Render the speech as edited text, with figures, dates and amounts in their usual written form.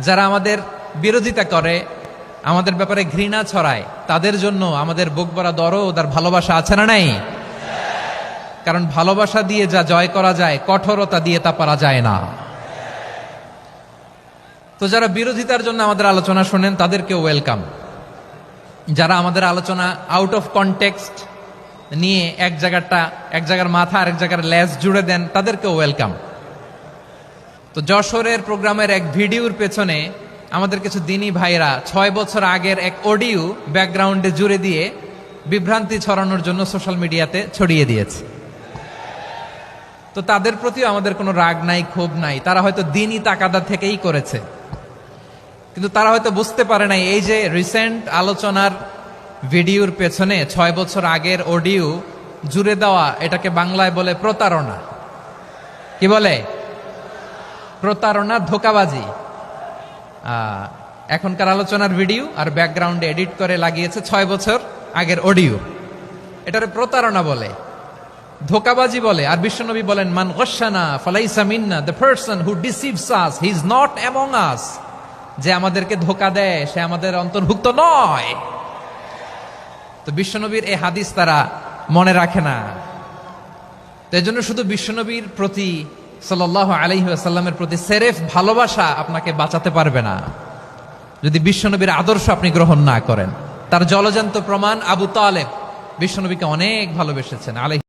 যারা আমাদের বিরোধিতা করে, আমাদের ব্যাপারে ঘৃণা ছড়ায়, তাদের জন্য আমাদের বুক ভরা দরদ আর ভালোবাসা আছে না নাই? কারণ ভালোবাসা দিয়ে যা জয় করা যায়, কঠোরতা দিয়ে তা পারা যায় না। তো যারা বিরোধিতার জন্য আমাদের আলোচনা শোনেন তাদেরকেও ওয়েলকাম। যারা আমাদের আলোচনা আউট অফ কনটেক্সট নিয়ে এক জায়গার মাথা আর এক জায়গার লেজ জুড়ে দেন, তাদেরকেও ওয়েলকাম। তো যশোরের প্রোগ্রামের এক ভিডিওর পেছনে আমাদের কিছু দিনী ভাইরা 6 বছর আগের এক অডিও ব্যাকগ্রাউন্ডে জুড়ে দিয়ে বিভ্রান্তি ছড়ানোর জন্য সোশ্যাল মিডিয়াতে ছড়িয়ে দিয়েছে। তো তাদের প্রতিও আমাদের কোনো রাগ নাই, ক্ষোভ নাই। তারা হয়তো দিনই তাকাদা থেকেই করেছে, কিন্তু তারা হয়তো বুঝতে পারে নাই এই যে রিসেন্ট আলোচনার ভিডিওর পেছনে 6 বছর আগের অডিও জুড়ে দেওয়া, এটাকে বাংলায় বলে প্রতারণা। কি বলে? প্রতারণা, ধোঁকাবাজি। এখনকার আলোচনার ভিডিও আর ব্যাকগ্রাউন্ডে এডিট করে লাগিয়েছে 6 বছর আগের অডিও। এটারে প্রতারণা বলে, ধোঁকাবাজি বলে। আর বিশ্বনবী বলেন, মান গশানা ফালাইসা মিন্না, the person who deceives us he is not among us. যে আমাদেরকে ধোঁকা দেয় সে আমাদের অন্তর্ভুক্ত নয়। তো বিশ্বনবীর এই হাদিস তারা মনে রাখে না। তো এজন্য শুধু বিশ্বনবীর প্রতি সাল্লাল্লাহু আলাইহি ওয়াসাল্লামের প্রতি সেরেফ ভালোবাসা আপনাকে বাঁচাতে পারবে না যদি বিশ্বনবীর আদর্শ আপনি গ্রহণ না করেন। তার জলজান্ত প্রমাণ, আবু তালেব বিশ্বনবীকে অনেক ভালোবেসেছেন আলাইহি